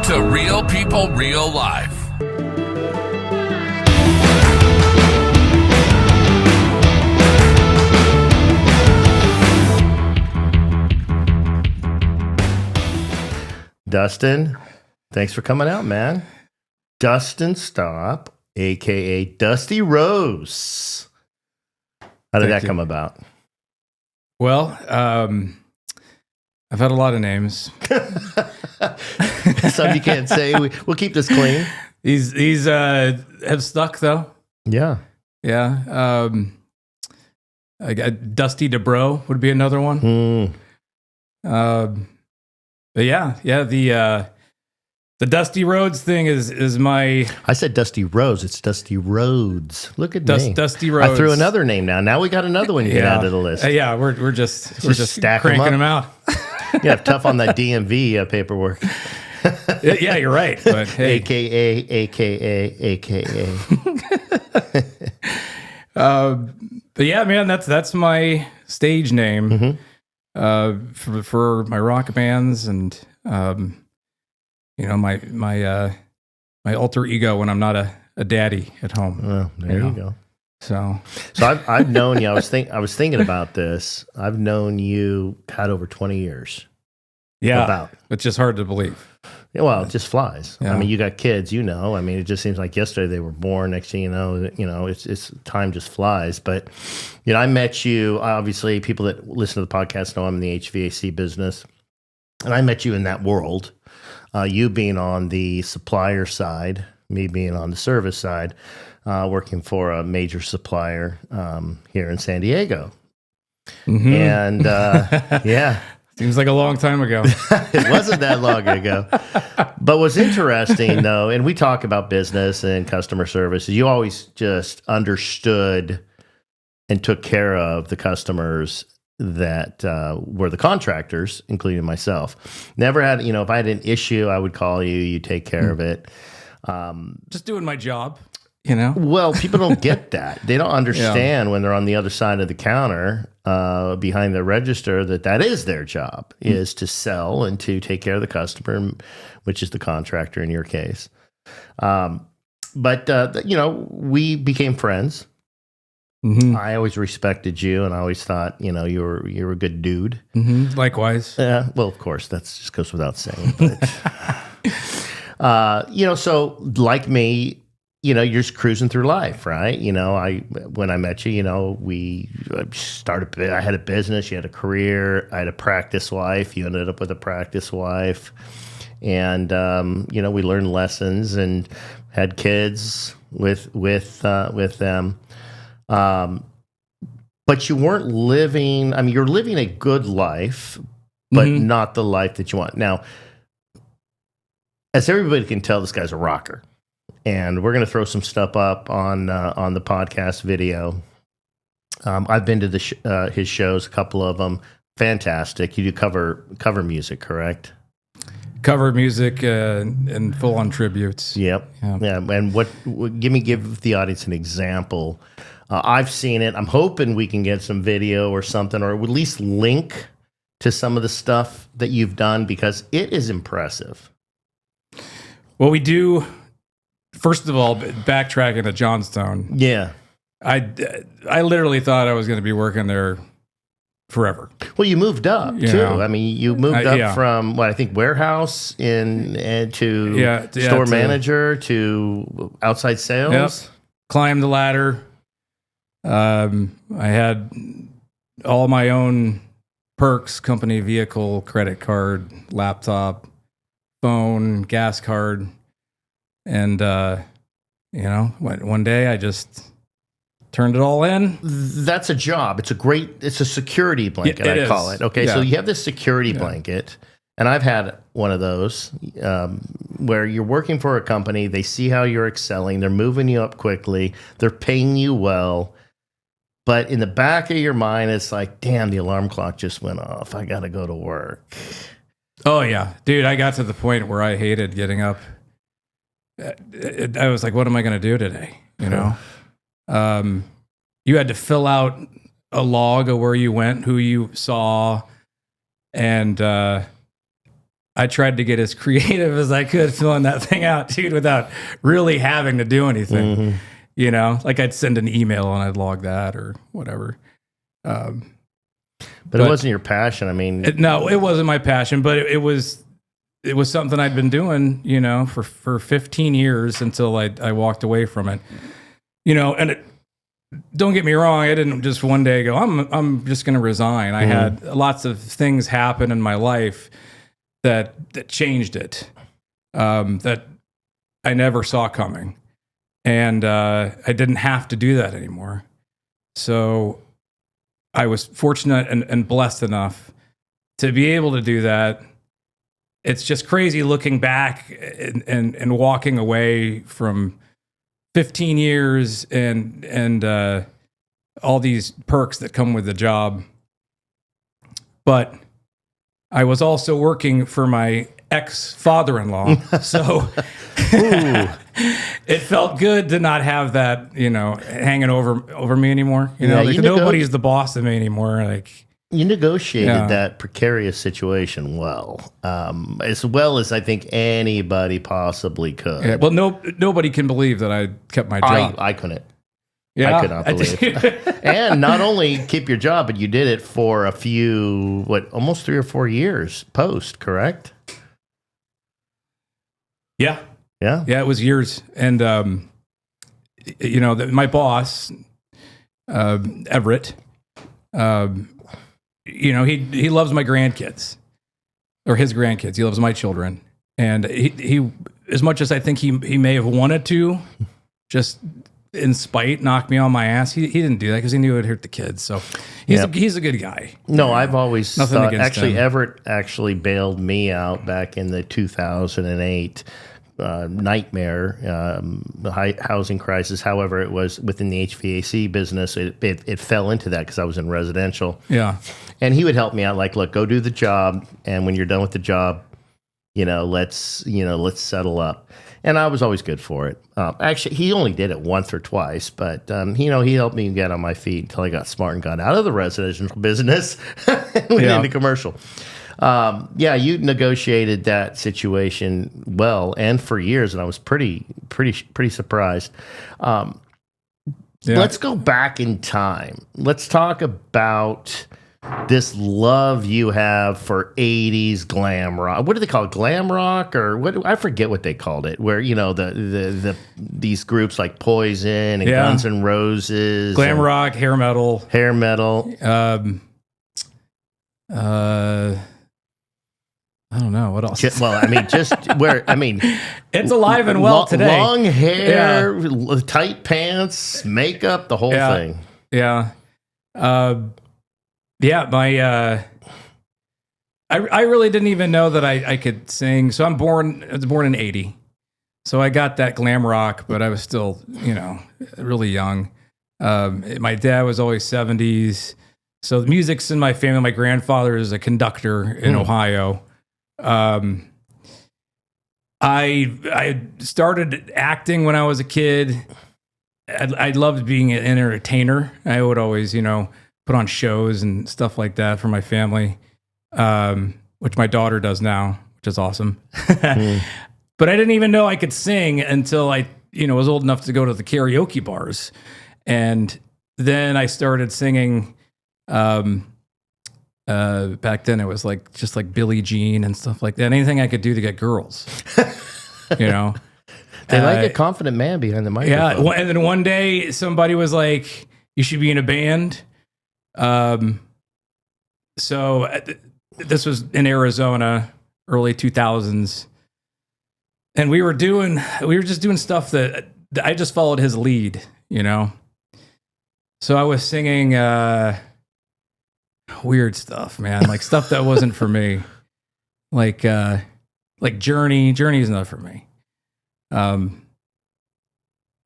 to Real People, Real Life. Dustin, thanks for coming out, man. Dustin Stopp, a.k.a. Dusty Rhodes. How did that come about? Well, I've had a lot of names. Some you can't say. We'll keep this clean. These have stuck, though. Yeah. Yeah. I got Dusty DeBro would be another one. But the Dusty Rhodes thing is my... I said Dusty Rhodes. It's Dusty Rhodes. Look at me. Dusty Rhodes. I threw another name now. Now we got another one you can add to the list. We're just cranking them out. Yeah, tough on that DMV paperwork. Yeah, you're right. But hey. AKA. But yeah, man, that's my stage name for my rock bands and my alter ego when I'm not a daddy at home. Well, there you go. So I've known you. I was thinking about this. I've known you had over 20 years. Yeah, it's just hard to believe. Yeah, well, it just flies. Yeah. I mean, you got kids, I mean, it just seems like yesterday they were born. Next thing you know, it's time just flies. But, I met you, obviously, people that listen to the podcast know I'm in the HVAC business. And I met you in that world, you being on the supplier side, me being on the service side, working for a major supplier here in San Diego. Mm-hmm. And, yeah. Seems like a long time ago. It wasn't that long ago. But what's interesting, though, and we talk about business and customer service, you always just understood and took care of the customers that were the contractors, including myself. Never had, if I had an issue, I would call you, you take care of it. Just doing my job, Well, people don't get that. They don't understand when they're on the other side of the counter behind the register that is their job, is to sell and to take care of the customer, which is the contractor in your case. But we became friends. Mm-hmm. I always respected you, and I always thought, you were a good dude. Mm-hmm. Likewise. Yeah. Well, of course, that just goes without saying. But, so like me, you're just cruising through life, right? When I met you, we started, I had a business, you had a career, I had a practice wife, you ended up with a practice wife. And, we learned lessons and had kids with them. But you weren't living, you're living a good life, but not the life that you want. Now, as everybody can tell, this guy's a rocker. And we're going to throw some stuff up on the podcast video. I've been to his shows, a couple of them. Fantastic. You do cover music, correct? Cover music and full on tributes. Yep. Yeah. And give the audience an example. I've seen it. I'm hoping we can get some video or something, or at least link to some of the stuff that you've done, because it is impressive. Well, we do. First of all, backtracking to Johnstone. Yeah. I literally thought I was going to be working there forever. Well, you moved up too. You moved up from I think warehouse to store manager to outside sales. Yep. Climbed the ladder. I had all my own perks: company vehicle, credit card, laptop, phone, gas card. And, one day I just turned it all in. That's a job. It's a security blanket, I call it. Okay, so you have this security blanket, and I've had one of those where you're working for a company, they see how you're excelling, they're moving you up quickly, they're paying you well, but in the back of your mind, it's like, damn, the alarm clock just went off. I got to go to work. Oh, yeah. Dude, I got to the point where I hated getting up. I was like, what am I going to do today? You had to fill out a log of where you went, who you saw. And I I tried to get as creative as I could filling that thing out, dude, without really having to do anything. You know, like I'd send an email and I'd log that or whatever. But it wasn't your passion. I mean, no, it wasn't my passion, but it was something I'd been doing, you know, for 15 years until I walked away from it, you know, and don't get me wrong. I didn't just one day go, I'm just going to resign. I had lots of things happen in my life that changed it, that I never saw coming. And I didn't have to do that anymore. So I was fortunate and blessed enough to be able to do that. It's just crazy looking back and walking away from 15 years and all these perks that come with the job. But I was also working for my ex-father-in-law, so it felt good to not have that, you know, hanging over me anymore. You know, like nobody's the boss of me anymore. Like you negotiated that precarious situation well as I think anybody possibly could. Yeah, well, nobody can believe that I kept my job. I couldn't. Yeah, I could not believe. And not only keep your job, but you did it for a few, almost 3 or 4 years post, correct? Yeah. It was years. And, you know, my boss, Everett, you know, he loves my grandkids or his grandkids. He loves my children. And he as much as I think he may have wanted to just in spite knock me on my ass, he didn't do that because he knew it would hurt the kids. So he's a good guy. No, I've always thought, actually, Everett actually bailed me out back in the 2008 nightmare, housing crisis. However, it was within the HVAC business. It fell into that because I was in residential. Yeah. And he would help me out, like, look, go do the job. And when you're done with the job, let's settle up. And I was always good for it. Actually, he only did it once or twice, but he helped me get on my feet until I got smart and got out of the residential business and went into commercial. You negotiated that situation well and for years, and I was pretty surprised. Let's go back in time. Let's talk about this love you have for 80s glam rock. What do they call it? Glam rock, or what? I forget what they called it. Where these groups like Poison and Guns N' Roses, glam rock, hair metal. I don't know what else. Well, I mean, it's alive and well today. Long hair, tight pants, makeup, the whole thing. Yeah. I really didn't even know that I could sing. So I was born in 80. So I got that glam rock, but I was still, really young. My dad was always 70s. So the music's in my family. My grandfather is a conductor in Ohio. I started acting when I was a kid. I loved being an entertainer. I would always, put on shows and stuff like that for my family, which my daughter does now, which is awesome. But I didn't even know I could sing until I, was old enough to go to the karaoke bars. And then I started singing. Back then it was just like Billie Jean and stuff like that. Anything I could do to get girls, They like a confident man behind the microphone. Yeah. And then one day somebody was like, you should be in a band. So this was in Arizona, early 2000s. And we were just doing stuff that I just followed his lead, So I was singing, weird stuff, man. Like stuff that wasn't for me. Like Journey. Journey is not for me.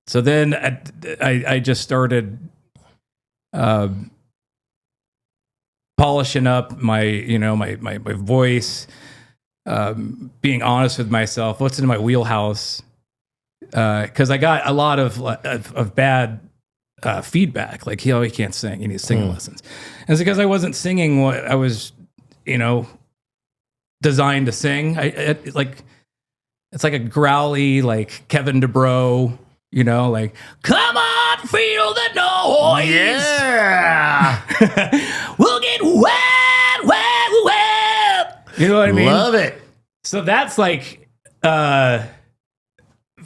So then I just started polishing up my voice, being honest with myself. What's in my wheelhouse? Because I got a lot of bad feedback, like he can't sing, he needs singing lessons. And it's because I wasn't singing what I was, designed to sing. It's like a growly, like Kevin DeBro, like, come on, feel the noise. Yeah. We'll get wet, wet, wet. You know what I mean? Love it. So that's like, I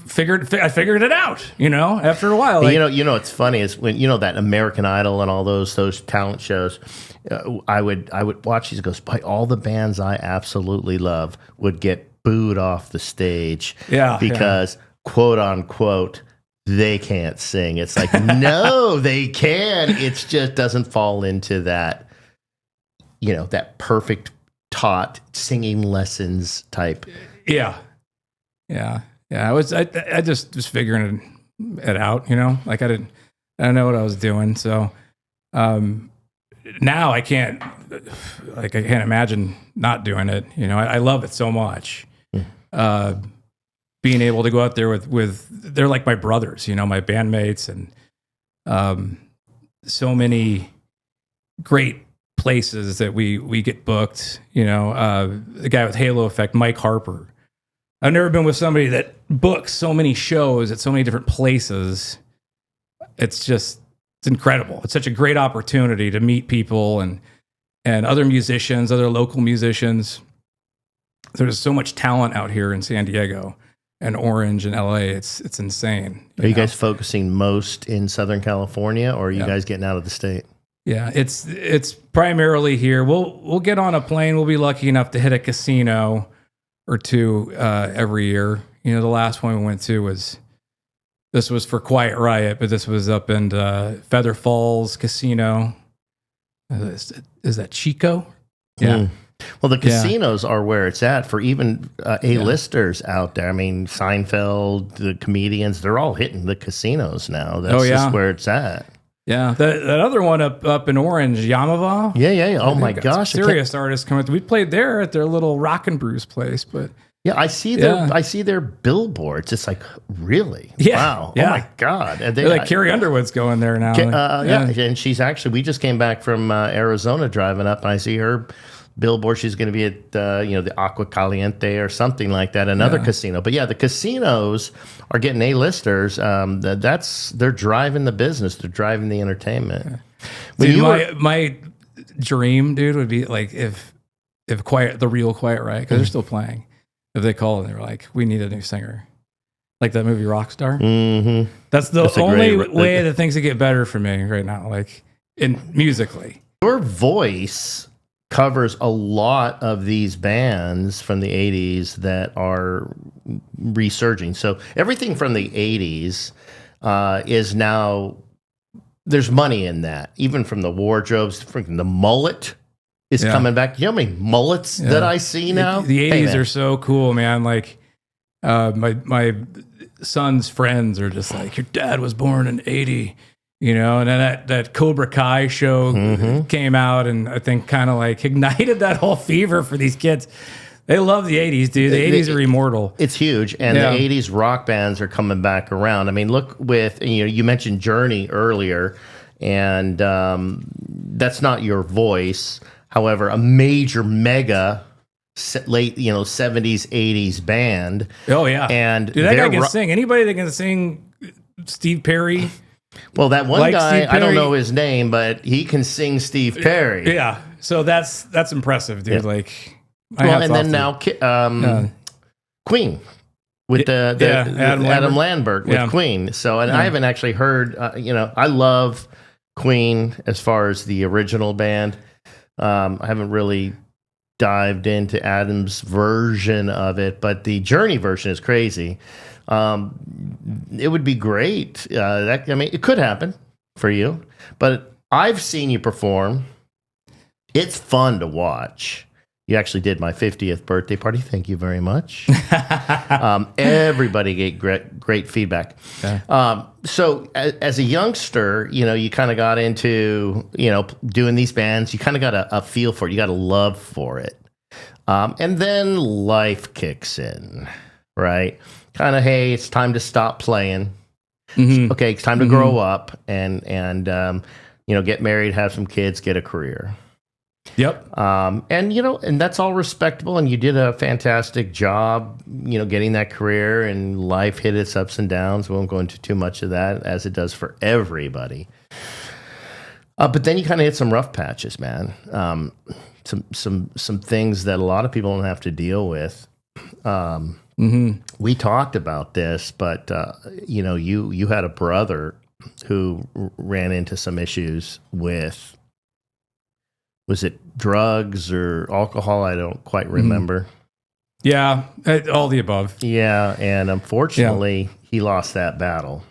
figured it out, after a while. Like, What's funny is when, that American Idol and all those talent shows, I would watch these, goes, by all the bands I absolutely love would get booed off the stage because quote unquote they can't sing. It's like, no, they can. It just doesn't fall into that, that perfect taught singing lessons type. Yeah. I just was figuring it out, like I didn't know what I was doing. So now I can't imagine not doing it. I love it so much. Being able to go out there with they're like my brothers, my bandmates, and so many great places that we get booked. The guy with Halo Effect, Mike Harper. I've never been with somebody that books so many shows at so many different places. It's incredible. It's such a great opportunity to meet people and other musicians, other local musicians. There's so much talent out here in San Diego and Orange and LA. It's insane. Are you guys focusing most in Southern California, or are you guys getting out of the state? Yeah, it's primarily here. We'll get on a plane. We'll be lucky enough to hit a casino or two every year. The last one we went to was for Quiet Riot, but this was up in Feather Falls Casino. Is that Chico? Yeah. Well, the casinos are where it's at for even A-listers out there. I mean, Seinfeld, the comedians, they're all hitting the casinos now. That's just where it's at. Yeah. That other one up in Orange, Yamava. Yeah. Oh, my gosh. Serious artists coming. We played there at their little Rock and Brews place, but... Yeah, I see their billboards. It's like, really? Yeah. Wow. Yeah. Oh, my God. And like Carrie Underwood's going there now. And she's actually, we just came back from Arizona driving up, and I see her billboard. She's going to be at the Aqua Caliente or something like that, another casino. But the casinos are getting A-listers. They're driving the business. They're driving the entertainment. Dude, my dream, dude, would be like if the real Quiet Riot, because they're still playing. If they call and they're like, we need a new singer, like that movie Rockstar. Mm-hmm. That's the only way that things get better for me right now, like musically. Your voice covers a lot of these bands from the 80s that are resurging. So everything from the 80s is now, there's money in that. Even from the wardrobes, from the mullet is coming back. You know how many mullets that I see now? The 80s are so cool, man. Like my son's friends are just like, your dad was born in 80. And then that Cobra Kai show came out, and I think kind of like ignited that whole fever for these kids. They love the 80s, dude. The 80s are immortal. It's huge, and the 80s rock bands are coming back around. I mean, look with, you mentioned Journey earlier, and that's not your voice. However, a major mega late 70s, 80s band. Oh, yeah. And dude, that guy can sing. Anybody that can sing, Steve Perry. Well, that one guy, I don't know his name, but he can sing Steve Perry. Yeah. So that's impressive, dude. Yeah. Like, and then now Queen with Adam Lambert with Queen. So, and I haven't actually heard, I love Queen as far as the original band. I haven't really dived into Adam's version of it, but the Journey version is crazy. It would be great. It could happen for you, but I've seen you perform. It's fun to watch. You actually did my 50th birthday party. Thank you very much. Everybody gave great feedback. Okay. So as a youngster, you kind of got into, doing these bands. You kind of got a feel for it. You got a love for it. And then life kicks in, right? Kind of, hey, it's time to stop playing. Mm-hmm. Okay, it's time to grow up and get married, have some kids, get a career. Yep. And that's all respectable. And you did a fantastic job, getting that career, and life hit its ups and downs. We won't go into too much of that, as it does for everybody. But then you kind of hit some rough patches, man. Some things that a lot of people don't have to deal with. We talked about this, but you had a brother who ran into some issues with, was it drugs or alcohol? I don't quite remember. Yeah, all the above. Yeah, and unfortunately, he lost that battle.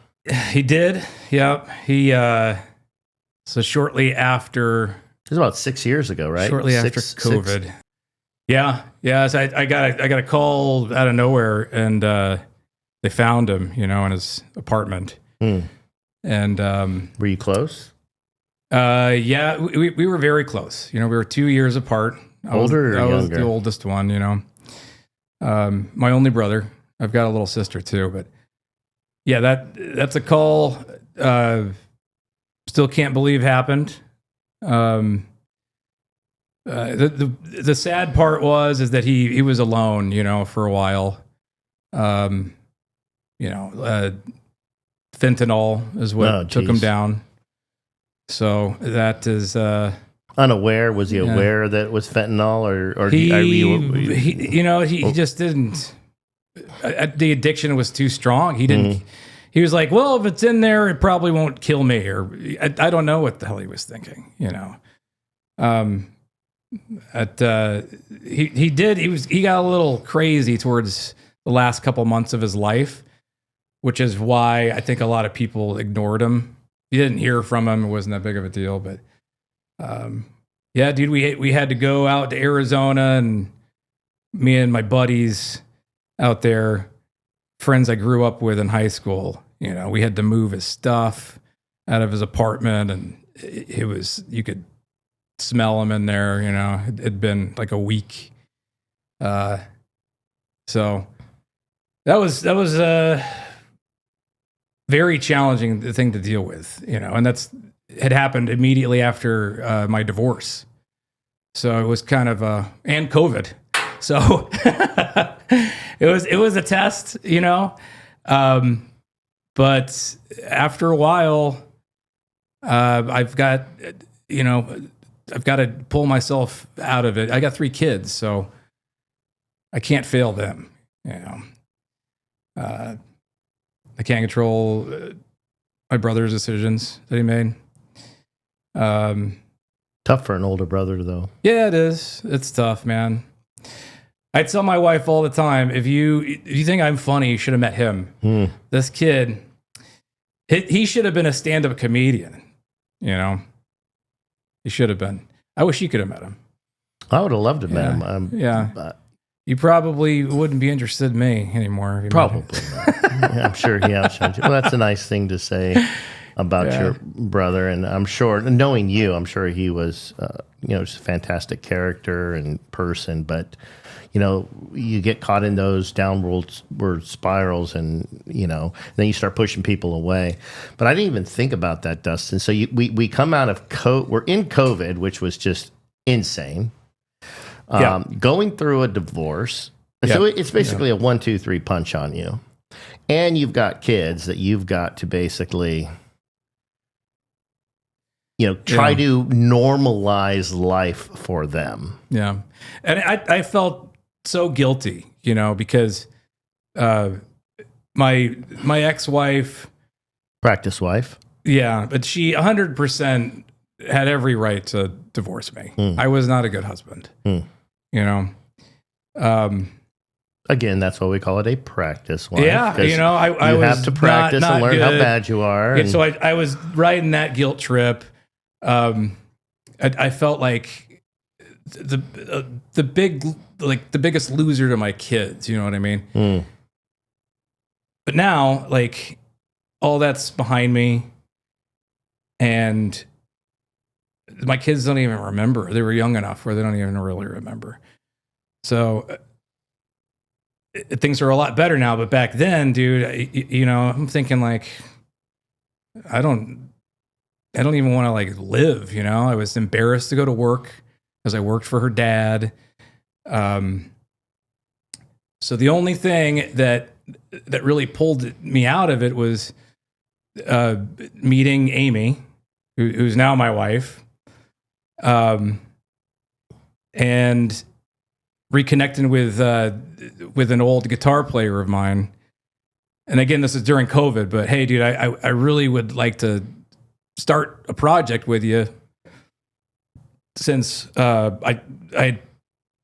He did. Yep. He so shortly after, It was about 6 years ago, right? Shortly after COVID. Yeah. So I got a call out of nowhere, and they found him, in his apartment. And were you close? Yeah, we were very close. We were 2 years apart. Older or I was younger? the oldest one. My only brother. I've got a little sister too, but yeah, that's a call. Still can't believe happened. The sad part is that he was alone, for a while. Fentanyl is what took him down. So that is unaware. Was he aware that it was fentanyl, or he just didn't. The addiction was too strong. He didn't. He was like, well, if it's in there, it probably won't kill me, or I don't know what the hell he was thinking. He did. He got a little crazy towards the last couple months of his life, which is why I think a lot of people ignored him. You didn't hear from him. It wasn't that big of a deal, but yeah, dude, we had to go out to Arizona, and me and my buddies out there, friends I grew up with in high school, we had to move his stuff out of his apartment, and you could smell him in there, it'd been like a week. So that was a very challenging thing to deal with, and had happened immediately after my divorce. So it was kind of and COVID. So it was a test, but after a while, I've got to pull myself out of it. I got 3 kids, so I can't fail them. I can't control my brother's decisions that he made. Tough for an older brother, though. Yeah, it is. It's tough, man. I tell my wife all the time, if you think I'm funny, you should have met him. This kid, he should have been a stand-up comedian. He should have been. I wish you could have met him. I would have loved to have met him. You probably wouldn't be interested in me anymore. Probably not. I'm sure he outshines you. Well, that's a nice thing to say about your brother, and I'm sure, knowing you, I'm sure he was, just a fantastic character and person. But you get caught in those downward spirals, and then you start pushing people away. But I didn't even think about that, Dustin. So we come out of we're in COVID, which was just insane. Going through a divorce. So it's basically a 1, 2, 3 punch on you. And you've got kids that you've got to basically, try to normalize life for them. Yeah. And I felt so guilty, because my ex-wife. Practice wife. Yeah. But she 100% had every right to divorce me. I was not a good husband. Again, that's why we call it a practice wife. Yeah, I you was have to practice not and learn good. how bad you are. And so I was riding that guilt trip. I felt like the biggest loser to my kids. You know what I mean? But now, all that's behind me, and my kids don't even remember. They were young enough where they don't even really remember. So things are a lot better now. But back then, dude, I'm thinking I don't even want to live. I was embarrassed to go to work because I worked for her dad. So the only thing that really pulled me out of it was meeting Amy, who's now my wife, and reconnecting with an old guitar player of mine. And again, this is during COVID, but hey, dude, I really would like to start a project with you, since I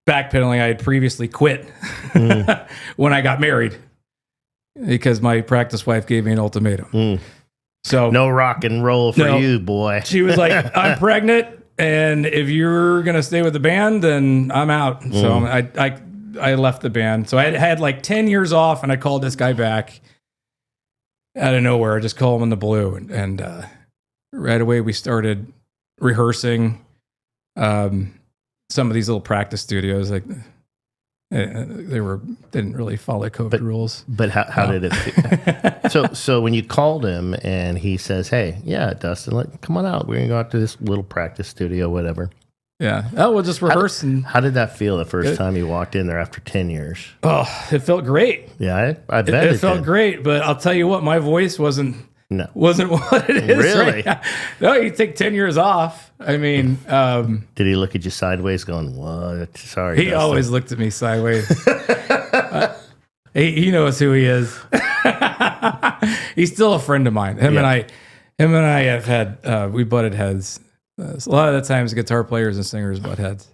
backpedaling, I had previously quit when I got married because my practice wife gave me an ultimatum. So no rock and roll for you, boy. She was like, I'm pregnant, and if you're going to stay with the band, then I'm out. So I left the band. So I had like 10 years off, and I called this guy back out of nowhere. I just called him in the blue. And right away we started rehearsing some of these little practice studios. Like they didn't really follow COVID rules. But how did it feel? So when you called him and he says, hey, yeah, Dustin, come on out. We're going to go out to this little practice studio, whatever. Yeah. Oh, we'll just rehearse. How did that feel the first time you walked in there after 10 years? Oh, it felt great. Yeah, I bet it felt great. But I'll tell you what, my voice wasn't what it is. Really? Right now. No, you take 10 years off. I mean, did he look at you sideways going, what? Sorry. He Dustin. always looked at me sideways. He knows who he is. He's still a friend of mine. Him and I have had, we butted heads. A lot of the times guitar players and singers butt heads.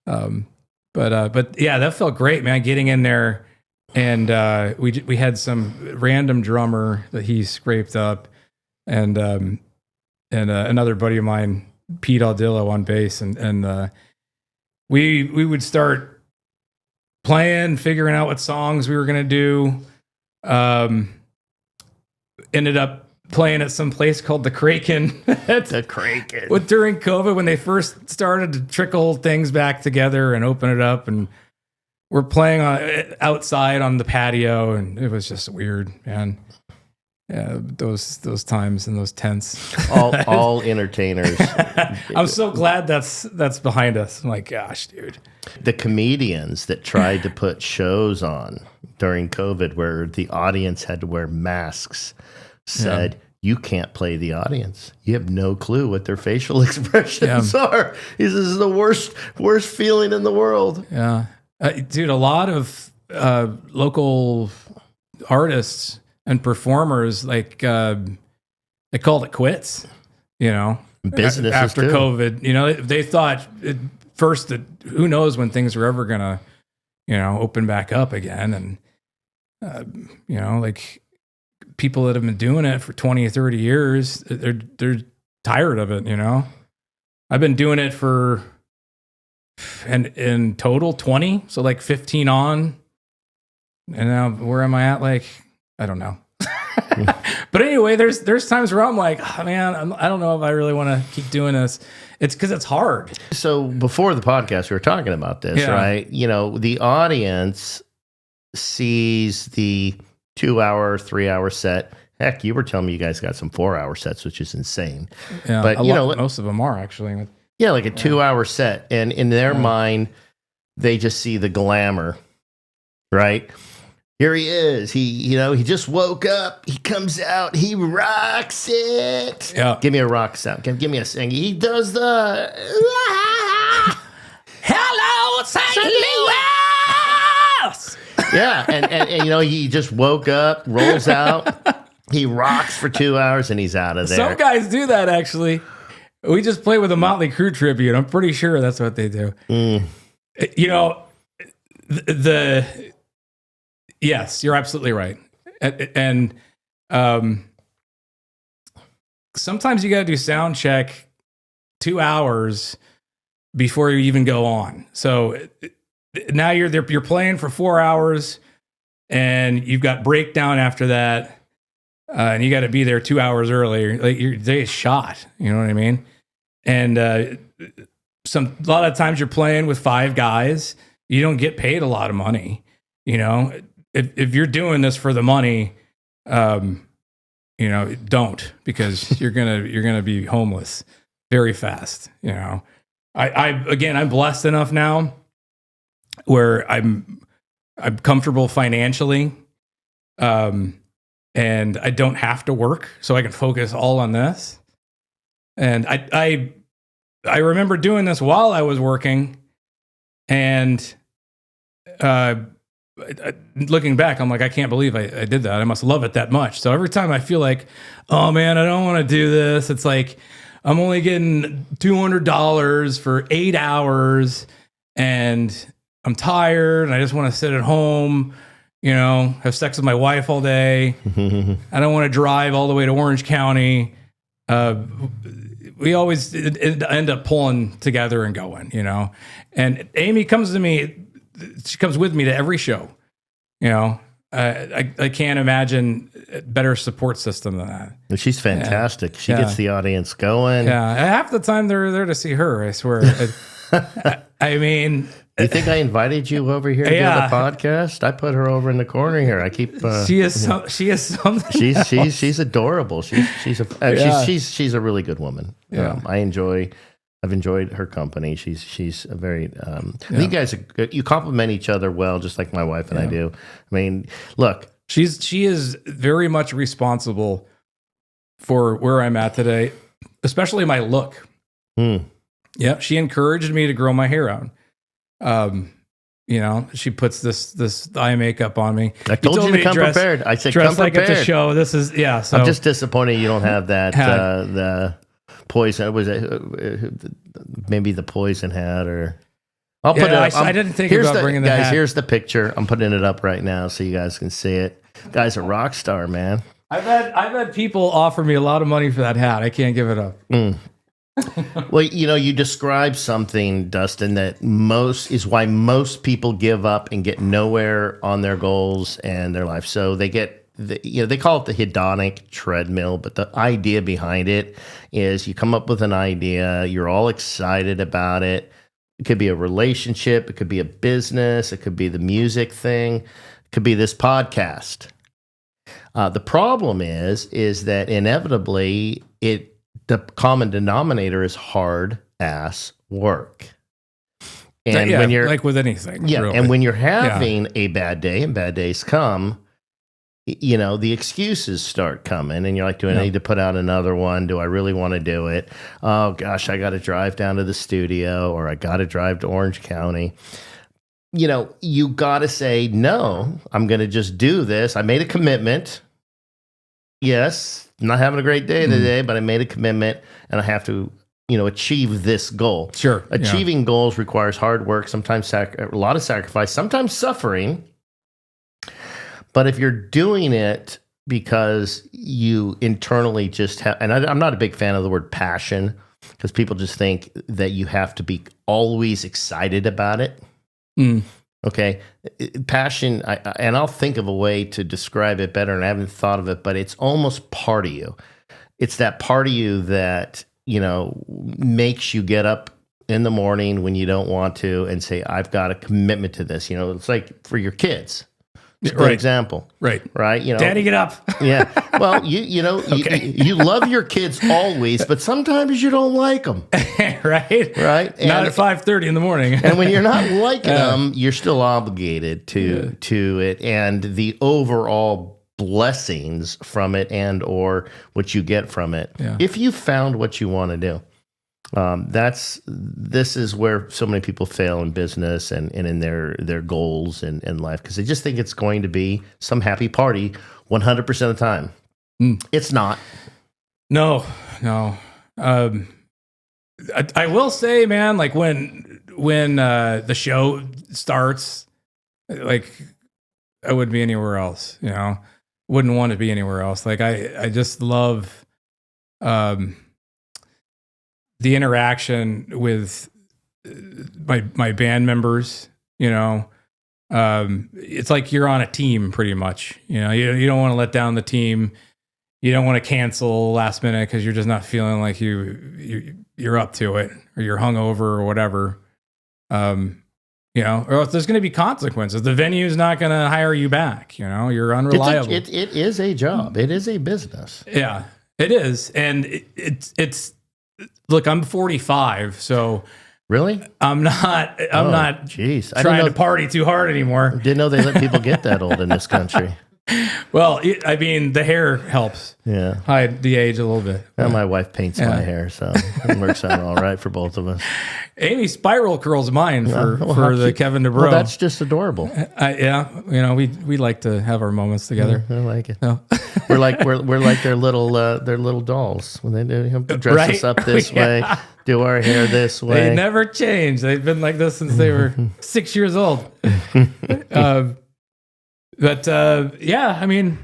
But yeah, that felt great, man, getting in there. And we had some random drummer that he scraped up, and another buddy of mine, Pete Aldillo, on bass, and we would start playing, figuring out what songs we were gonna do. Ended up playing at some place called the Kraken. The Kraken. During COVID, when they first started to trickle things back together and open it up, and we're playing outside on the patio, and it was just weird, man. Yeah, those times and those tents. All entertainers. I'm so glad that's behind us. I'm like, gosh, dude. The comedians that tried to put shows on during COVID where the audience had to wear masks said, you can't play the audience. You have no clue what their facial expressions are. This is the worst feeling in the world. Yeah. Dude, a lot of local artists and performers, like, they called it quits, businesses after too. COVID. They thought at first that who knows when things are ever going to, open back up again. And, like people that have been doing it for 20 or 30 years, they're tired of it, I've been doing it for... And in total 20, so like 15 on, and now where am I at? Like, I don't know. But anyway, there's times where I'm like, oh, man, I don't know if I really want to keep doing this. It's because it's hard. So before the podcast, we were talking about this, right? The audience sees the 2-hour, 3-hour set. Heck, you were telling me you guys got some 4-hour sets, which is insane. Yeah, but most of them are actually. Yeah, like a 2-hour set. And in their mind, they just see the glamour, right? Here he is. He just woke up. He comes out. He rocks it. Yeah. Give me a rock sound. Give me a sing. He does the... Hello, St. Louis! Yeah, and he just woke up, rolls out. He rocks for 2 hours, and he's out of there. Some guys do that, actually. We just play with a Motley Crue tribute. I'm pretty sure that's what they do. Yes, you're absolutely right. And sometimes you got to do sound check 2 hours before you even go on. So now you're playing for 4 hours, and you've got breakdown after that. And you got to be there 2 hours early. Like your day is shot. You know what I mean? And a lot of times you're playing with 5 guys. You don't get paid a lot of money. If you're doing this for the money, don't, because you're gonna be homeless very fast. I'm blessed enough now where I'm comfortable financially, and I don't have to work, so I can focus all on this. And I remember doing this while I was working, and looking back, I'm like, I can't believe I did that. I must love it that much. So every time I feel like, oh man, I don't want to do this, it's like I'm only getting $200 for 8 hours, and I'm tired, and I just want to sit at home, have sex with my wife all day. I don't want to drive all the way to Orange County. We always end up pulling together and going, And Amy comes to me. She comes with me to every show. I can't imagine a better support system than that. She's fantastic. She gets the audience going. Yeah, half the time they're there to see her. I swear. I mean, you think I invited you over here to do the podcast? I put her over in the corner here. I keep. She is something. She's adorable. She's a really good woman. Yeah. I've enjoyed her company. She's a very. I think you guys you complement each other well, just like my wife and I do. I mean, look, she is very much responsible for where I'm at today, especially my look. Yeah, she encouraged me to grow my hair out. She puts this eye makeup on me. I told you to come prepared. I said dress come like prepared. At the show. This is So I'm just disappointed you don't have that the poison. Was it maybe the poison hat or? I'll put it up. I didn't think about bringing the guys. hat. Here's the picture. I'm putting it up right now so you guys can see it. Guy's a rock star, man. I've had people offer me a lot of money for that hat. I can't give it up. Well, you describe something, Dustin, that is why most people give up and get nowhere on their goals and their life. So they get, they call it the hedonic treadmill, but the idea behind it is you come up with an idea, you're all excited about it. It could be a relationship, it could be a business, it could be the music thing, it could be this podcast. The problem is that inevitably the common denominator is hard ass work. And when you're like with anything. really. And when you're having a bad day and bad days come, the excuses start coming and you're like, do I need to put out another one? Do I really want to do it? Oh gosh, I got to drive down to the studio or I got to drive to Orange County. You got to say, no, I'm going to just do this. I made a commitment. Yes, I'm not having a great day today, but I made a commitment and I have to, achieve this goal. Sure. Achieving goals requires hard work, sometimes a lot of sacrifice, sometimes suffering. But if you're doing it because you internally just have, and I'm not a big fan of the word passion because people just think that you have to be always excited about it. Okay. Passion, and I'll think of a way to describe it better, and I haven't thought of it, but it's almost part of you. It's that part of you that, makes you get up in the morning when you don't want to and say, I've got a commitment to this. It's like for your kids. It's a good example. Right. Daddy, get up. Yeah. Well, you love your kids always, but sometimes you don't like them. Right. And, not at 5:30 in the morning. And when you're not liking them, you're still obligated to it. And the overall blessings from it and or what you get from it. Yeah. If you found what you want to do. This is where so many people fail in business and in their goals and in life because they just think it's going to be some happy party 100% of the time. It's not. No. I will say, man, like when the show starts, like I wouldn't be anywhere else. Wouldn't want to be anywhere else. Like I just love. The interaction with my band members, it's like you're on a team pretty much. You don't want to let down the team. You don't want to cancel last minute because you're just not feeling like you're up to it or you're hungover or whatever. Or if there's going to be consequences, the venue's not going to hire you back. You're unreliable. It is a job. It is a business. Yeah, it is, and it's. Look, I'm 45, so Really? I'm not Jeez. trying to party too hard anymore. Didn't know they let people get that old in this country. Well, I mean, the hair helps hide the age a little bit. Well, my wife paints my hair, so it works out all right for both of us. Amy spiral curls mine for the Kevin DeBro. Well, that's just adorable. We like to have our moments together. I like it. No. we're like their little dolls when they dress us up this way, do our hair this way. They never change. They've been like this since they were 6 years old. I mean,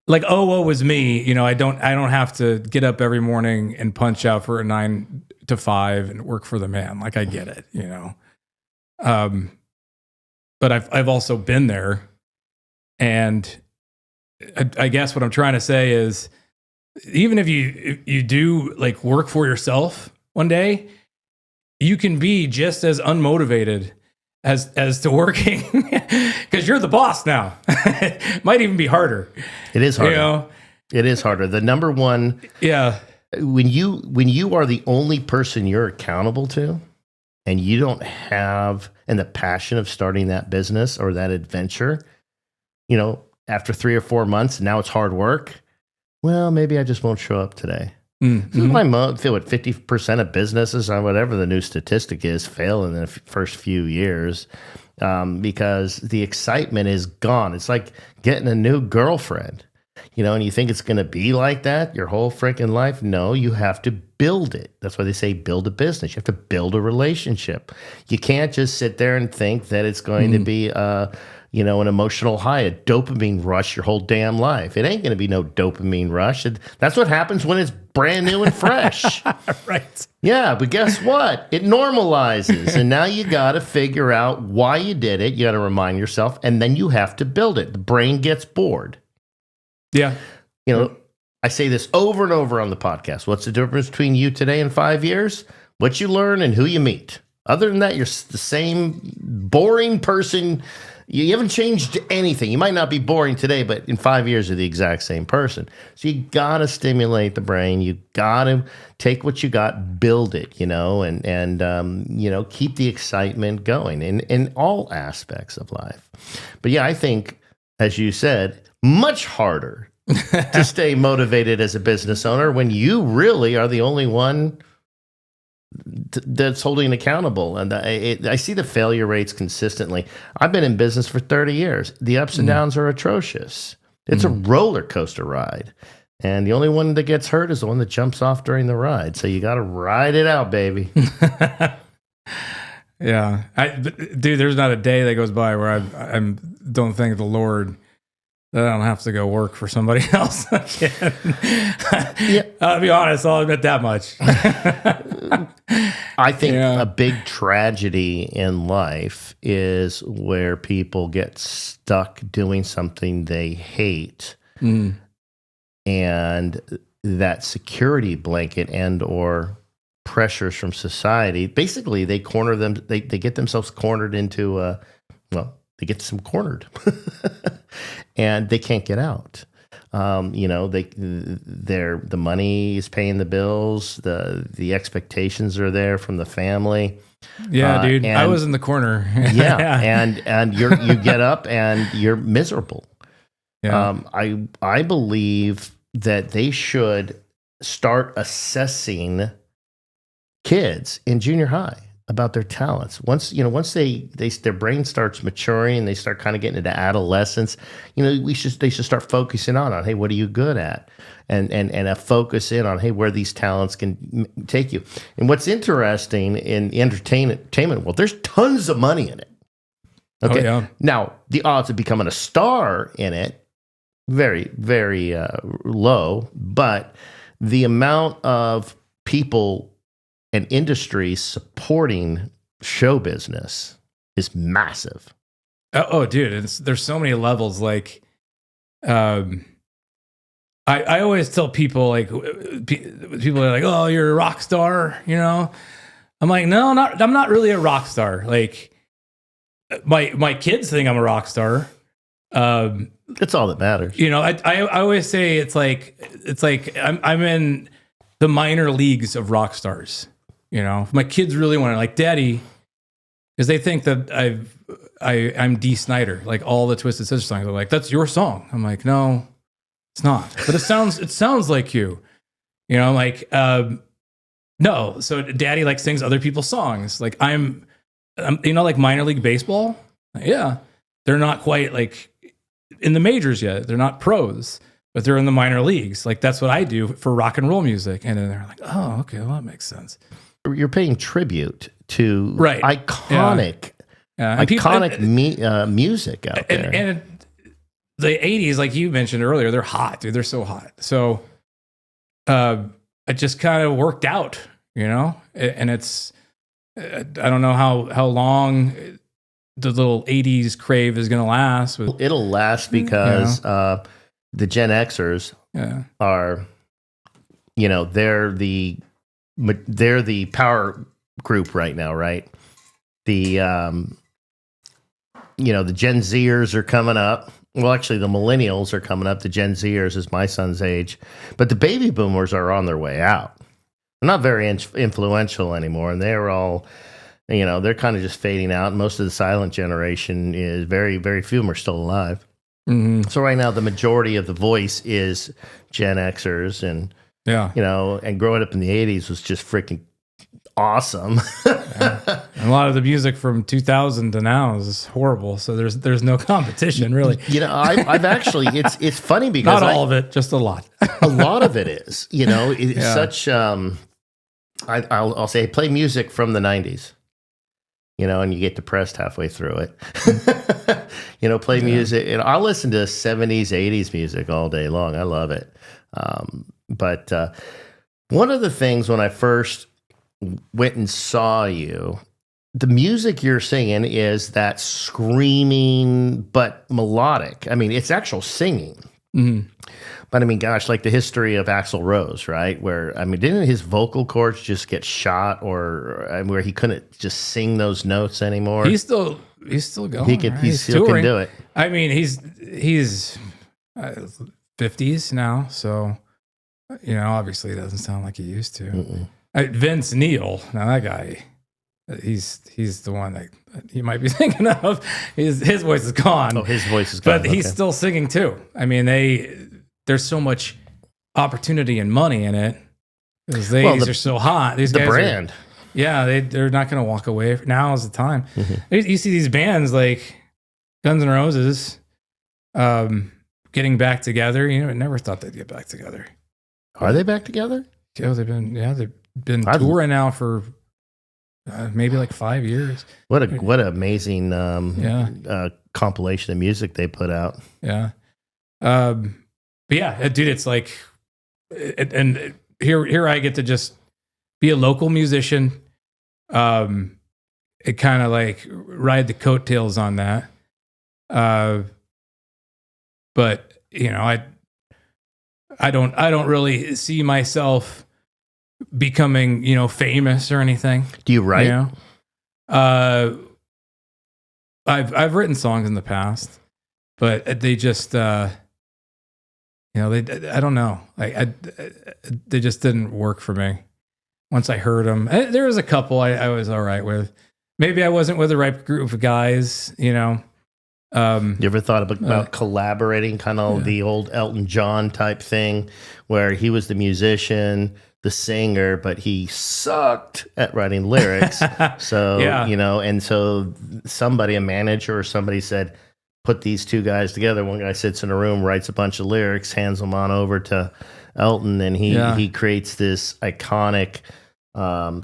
like, woe is me. I don't have to get up every morning and punch out for a 9 to 5 and work for the man. Like, I get it, but I've also been there, and I guess what I'm trying to say is, even if you do like work for yourself one day, you can be just as unmotivated as to working because you're the boss now. It might even be harder. It is harder. It is harder. The number one. Yeah. When you are the only person you're accountable to, and you don't have the passion of starting that business or that adventure, after 3 or 4 months, now it's hard work. Well, maybe I just won't show up today. Mm-hmm. I feel what 50% of businesses, or whatever the new statistic is, fail in the first few years because the excitement is gone. It's like getting a new girlfriend, and you think it's going to be like that your whole freaking life. No, you have to build it. That's why they say build a business. You have to build a relationship. You can't just sit there and think that it's going to be an emotional high, a dopamine rush your whole damn life. It ain't going to be no dopamine rush. That's what happens when it's brand new and fresh. Right. Yeah, but guess what? It normalizes. And now you got to figure out why you did it. You got to remind yourself, and then you have to build it. The brain gets bored. Yeah. I say this over and over on the podcast. What's the difference between you today and 5 years? What you learn and who you meet. Other than that, you're the same boring person. You haven't changed anything. You might not be boring today, but in 5 years, you're the exact same person. So you got to stimulate the brain. You got to take what you got, build it, and keep the excitement going in all aspects of life. But yeah, I think, as you said, much harder to stay motivated as a business owner when you really are the only one that's holding accountable. And I see the failure rates consistently. I've been in business for 30 years. The ups and downs are atrocious. It's a roller coaster ride. And the only one that gets hurt is the one that jumps off during the ride. So you got to ride it out, baby. Yeah. Dude, there's not a day that goes by where I don't thank the Lord that I don't have to go work for somebody else again. Yeah. I'll be honest, I'll admit that much. I think a big tragedy in life is where people get stuck doing something they hate, and that security blanket and or pressures from society, basically they corner them. They get themselves cornered into they get them cornered, and they can't get out. The money is paying the bills. The expectations are there from the family. Yeah, dude, I was in the corner. Yeah, and you get up and you're miserable. Yeah. I believe that they should start assessing kids in junior high about their talents. Once their brain starts maturing and they start kind of getting into adolescence, they should start focusing on, hey, what are you good at? And a focus in on, hey, where these talents can take you. And what's interesting in the entertainment world, there's tons of money in it. Okay. Oh, yeah. Now, the odds of becoming a star in it, very, very low, but the amount of people and industries supporting show business is massive. Oh, dude, there's so many levels. Like, I always tell people, like, people are like, "Oh, you're a rock star," I'm like, no, I'm not really a rock star. Like, my kids think I'm a rock star. That's all that matters. I always say it's like I'm in the minor leagues of rock stars. If my kids really want to, like, Daddy, because they think that I'm Dee Snider, like all the Twisted Sister songs. They're like, that's your song. I'm like, no, it's not. But it sounds like you. I'm like, no. So Daddy like sings other people's songs. Like I'm like minor league baseball. Yeah, they're not quite like in the majors yet. They're not pros, but they're in the minor leagues. Like that's what I do for rock and roll music. And then they're like, oh, okay, well that makes sense. You're paying tribute to iconic music out there. And the 80s, like you mentioned earlier, they're hot, dude. They're so hot. So it just kind of worked out, and it's, I don't know how long the little 80s crave is going to last. It'll last because the Gen Xers are, they're the power group right now, right? The the Gen Zers are coming up. Well, actually, the millennials are coming up. The Gen Zers is my son's age, but the baby boomers are on their way out. They're not very influential anymore, and they're all, they're kind of just fading out. Most of the silent generation is very, very few are still alive. Mm-hmm. So right now, the majority of the voice is Gen Xers, and and growing up in the 80s was just freaking awesome. And a lot of the music from 2000 to now is horrible. So there's no competition really. I've actually, it's funny because not all of it, just a lot. A lot of it is, it's such, I'll say play music from the 90s, and you get depressed halfway through it. Play music, and I'll listen to 70s, 80s music all day long. I love it. But one of the things when I first went and saw you, the music you're singing is that screaming but melodic. I mean, it's actual singing. Mm-hmm. But I mean, gosh, like the history of Axl Rose, right? Where, didn't his vocal cords just get shot, or where he couldn't just sing those notes anymore? He's still going. He still can do it. I mean, he's 50s now, so obviously it doesn't sound like he used to. Vince Neil, now that guy, he's the one that you might be thinking of. His voice is gone. Oh, his voice is gone. But he's still singing too. I mean, there's so much opportunity and money in it because the 80s are so hot. These guys brand. They're not going to walk away. Now is the time. Mm-hmm. You see these bands like Guns N' Roses getting back together. I never thought they'd get back together. Are they back together? Yeah, they've been touring now for maybe like 5 years. What an amazing compilation of music they put out. Yeah. But yeah, dude, it's like, and here I get to just be a local musician. It kind of like ride the coattails on that. But I don't really see myself becoming, famous or anything. Do you write? I've written songs in the past, but they just, I don't know. They just didn't work for me. Once I heard them, there was a couple I was all right with. Maybe I wasn't with the right group of guys, You ever thought about collaborating, kind of the old Elton John type thing, where he was the musician, the singer, but he sucked at writing lyrics. So, and so somebody, a manager or somebody said, put these two guys together. One guy sits in a room, writes a bunch of lyrics, hands them on over to Elton, and he creates this iconic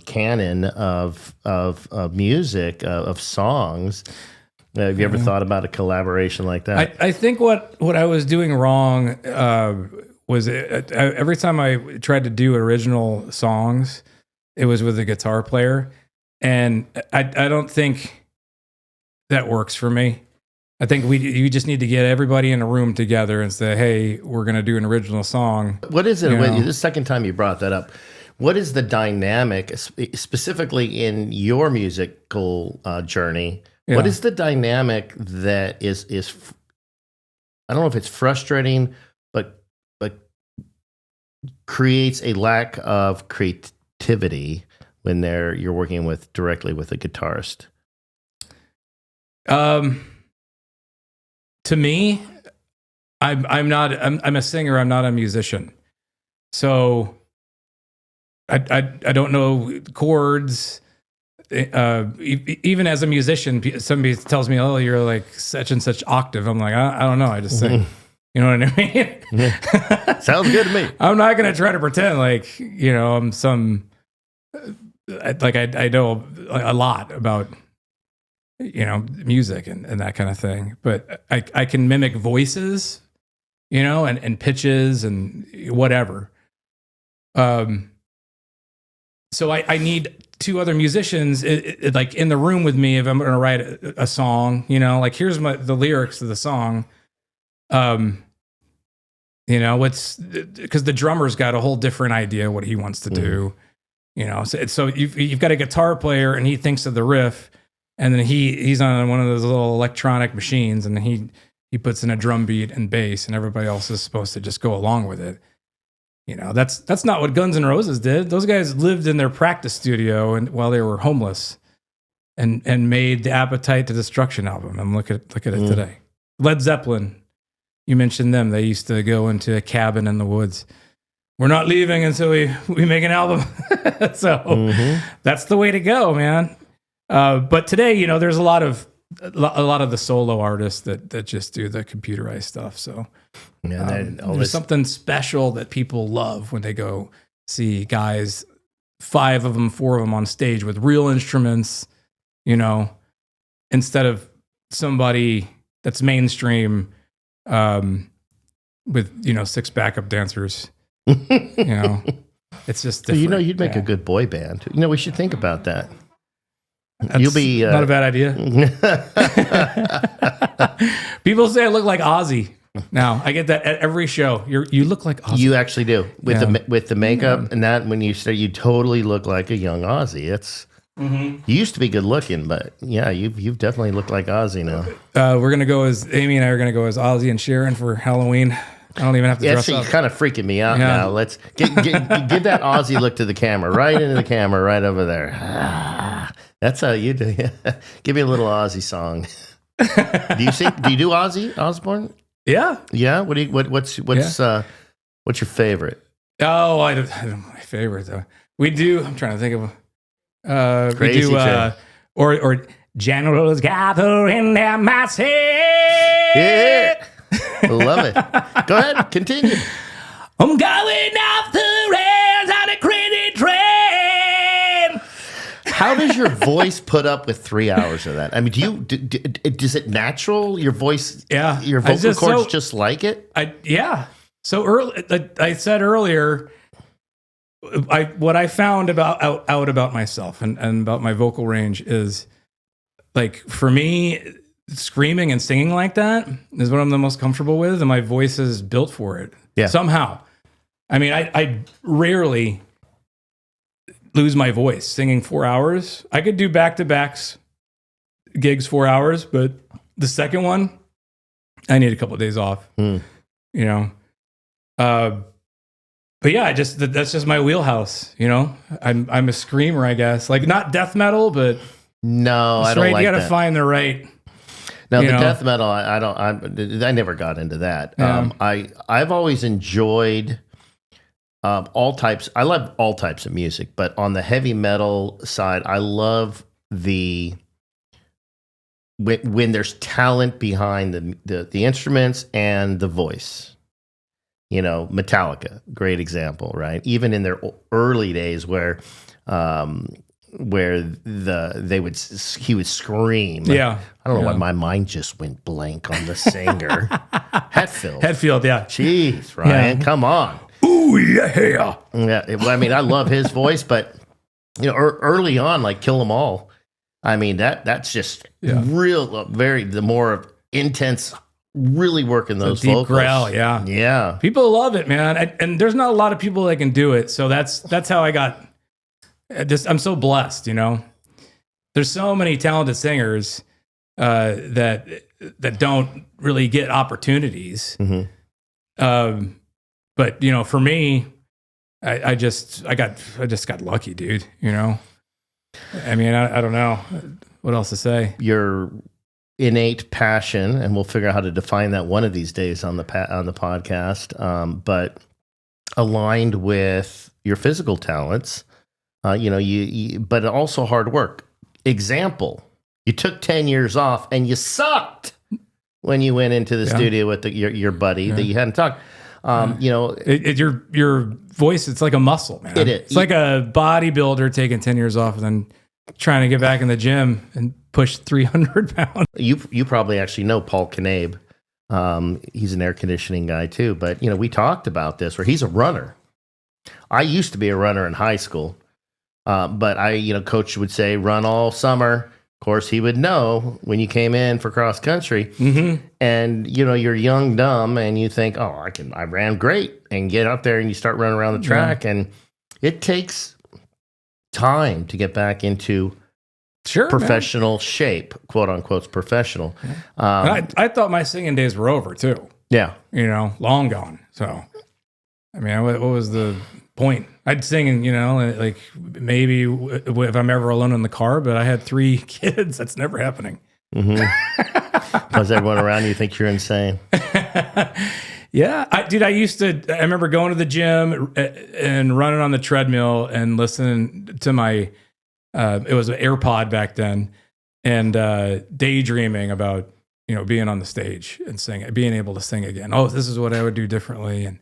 canon of music, of songs. Have you ever thought about a collaboration like that? I think what I was doing wrong was every time I tried to do original songs, it was with a guitar player, and I don't think that works for me. I think you just need to get everybody in a room together and say, "Hey, we're going to do an original song." What is it? The second time you brought that up, what is the dynamic, specifically in your musical journey? Yeah. What is the dynamic that is? I don't know if it's frustrating, but creates a lack of creativity when you're working directly with a guitarist? To me, I'm a singer. I'm not a musician. So I don't know chords. Even as a musician, somebody tells me, "Oh, you're like such and such octave." I'm like, I don't know. I just sing. You know what I mean? Yeah. Sounds good to me. I'm not going to try to pretend like, I'm some, like I know a lot about, music and that kind of thing, but I can mimic voices, and pitches and whatever. So I need two other musicians like in the room with me if I'm going to write a song, like here's the lyrics of the song. What's because the drummer's got a whole different idea what he wants to do, so you've got a guitar player and he thinks of the riff, and then he's on one of those little electronic machines, and then he puts in a drum beat and bass, and everybody else is supposed to just go along with it. That's not what Guns N' Roses did. Those guys lived in their practice studio and while they were homeless, and made the Appetite to Destruction album. And look at it today. Led Zeppelin, you mentioned them. They used to go into a cabin in the woods. We're not leaving until we make an album. So that's the way to go, man. But today, there's a lot of the solo artists that just do the computerized stuff. So there's something special that people love when they go see guys, 4 of them on stage with real instruments, instead of somebody that's mainstream with 6 backup dancers. It's just different. You'd make a good boy band. We should think about that. You'll be not a bad idea. People say I look like Ozzy. Now I get that at every show. You look like Ozzy. You actually do with the makeup and that. When you say you totally look like a young Ozzy. It's you used to be good looking, but yeah, you've definitely looked like Ozzy now. We're gonna go as Amy and I are gonna go as Ozzy and Sharon for Halloween. I don't even have to dress up. You're kind of freaking me out now. Let's give that Ozzy look to the camera, right into the camera, right over there. That's how you do. Give me a little Ozzy song. Do you sing? Do you do Ozzy Osbourne? Yeah. Yeah. What's your favorite? Oh, I don't know my favorite though. We do. I'm trying to think of. Crazy we do. Or generals gather in their masses. Yeah. Love it. Go ahead. Continue. I'm going off the rails on a crazy train. How does your voice put up with 3 hours of that? I mean, is it natural? Your voice, your vocal cords just like it? So early, like I said earlier, what I found about myself and about my vocal range is, like, for me, screaming and singing like that is what I'm the most comfortable with, and my voice is built for it. Yeah. Somehow. I mean, I rarely lose my voice singing 4 hours. I could do back-to-backs gigs 4 hours, but the second one, I need a couple of days off. But yeah, that's just my wheelhouse. I'm a screamer, I guess. Like, not death metal, but no, I don't like that. You got to find the right. Now, the death metal, I never got into that. Yeah. I've always enjoyed all types. I love all types of music, but on the heavy metal side, I love when there's talent behind the instruments and the voice. Metallica, great example, right? Even in their early days, where he would scream. Yeah. I don't know why my mind just went blank on the singer. Hetfield, yeah. Jeez, Ryan, come on. Ooh, yeah. Yeah, I mean, I love his voice, but early on, like Kill 'Em All, I mean, that's just real, the more intense, really working those deep vocals. growl, yeah. Yeah. People love it, man. And there's not a lot of people that can do it. So that's how I got I'm so blessed, There's so many talented singers that don't really get opportunities. Mm-hmm. But for me, I just got lucky, dude. I mean, I don't know what else to say. Your innate passion, and we'll figure out how to define that one of these days on the podcast. But aligned with your physical talents, but also hard work. Example: you took 10 years off, and you sucked when you went into the studio with your buddy that you hadn't talked. Your voice, it's like a muscle, man. It is. It's like a bodybuilder taking 10 years off and then trying to get back in the gym and push 300 pounds. You probably actually know Paul Knabe. He's an air conditioning guy too. But, we talked about this where he's a runner. I used to be a runner in high school. But coach would say, run all summer. Of course, he would know when you came in for cross country, and you're young, dumb, and you think, "Oh, I ran great," and get up there and you start running around the track, and it takes time to get back into professional shape, quote unquote, professional. I thought my singing days were over too. Yeah, long gone. So, I mean, what was the point? I'd sing, like maybe if I'm ever alone in the car, but I had 3 kids. That's never happening. Because everyone around you think you're insane. Yeah. I remember going to the gym and running on the treadmill and listening to my, it was an AirPod back then, and daydreaming about, being on the stage and singing, being able to sing again. Oh, this is what I would do differently. And,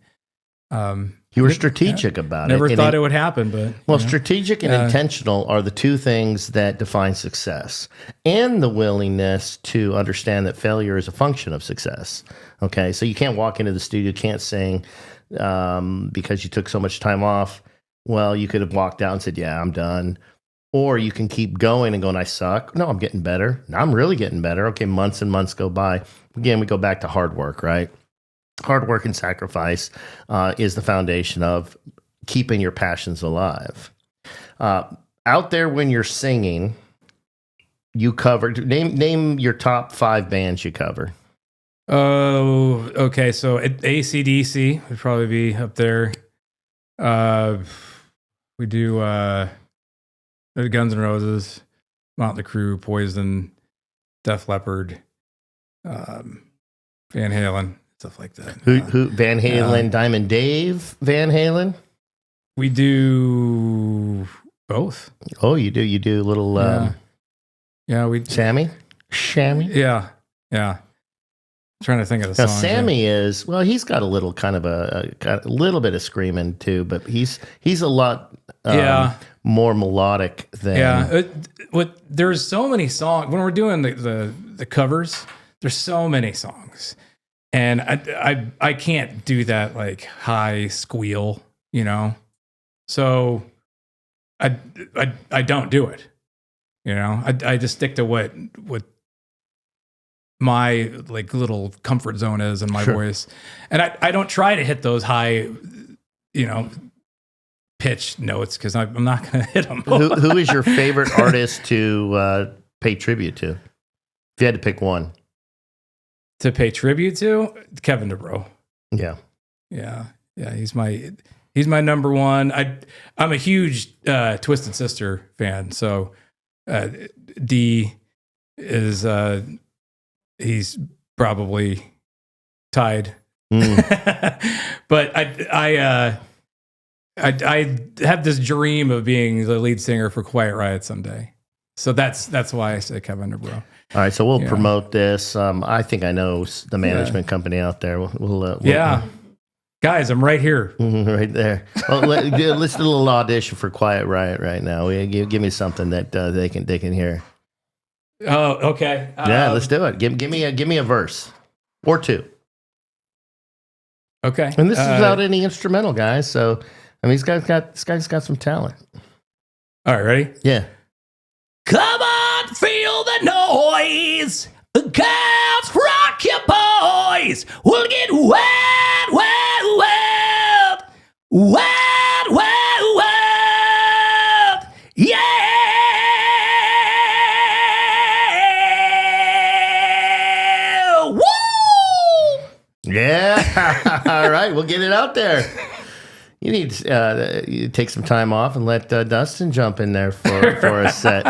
you were strategic about it. Never thought it would happen, but strategic and intentional are the 2 things that define success, and the willingness to understand that failure is a function of success. Okay, so you can't walk into the studio, can't sing because you took so much time off. Well, you could have walked out and said, "Yeah, I'm done," or you can keep going and going, "I suck." No, I'm getting better. No, I'm really getting better. Okay, months and months go by. Again, we go back to hard work, right? Hard work and sacrifice is the foundation of keeping your passions alive. Out there when you're singing, you covered, name your top 5 bands you cover. Oh, okay. So AC/DC would probably be up there. We do Guns N' Roses, Motley Crue, Poison, Def Leppard, Van Halen. Stuff like that. Who Van Halen, Diamond Dave Van Halen? We do both. Oh, you do a little we Sammy? Yeah. I'm trying to think of the song. Sammy is, he's got a little kind of a little bit of screaming too, but he's a lot more melodic than there's so many songs when we're doing the covers, there's so many songs. And I can't do that like high squeal, so I don't do it, I just stick to what my like little comfort zone is in my voice, and I don't try to hit those high, pitch notes because I'm not going to hit them. Who is your favorite artist to pay tribute to? If you had to pick one. To pay tribute to Kevin DeBro. Yeah. He's my number one. I'm a huge Twisted Sister fan. So D is he's probably tied. But I have this dream of being the lead singer for Quiet Riot someday. So that's why I say Kevin DeBro. All right, so we'll promote this. I think I know the management company out there. We'll guys, I'm right here, right there. Well, let's do a little audition for Quiet Riot right now. Give me something that they can hear. Oh, okay. Yeah, let's do it. Give me a verse or 2. Okay. And this is without any instrumental, guys. So I mean, this guy's got some talent. All right, ready? Yeah. Come on, feel the noise. Cats rock your boys. We'll get wet, wet, wet. Wet, wet, wet. Yeah. Woo! Yeah. All right, we'll get it out there. You need to take some time off and let Dustin jump in there for a set,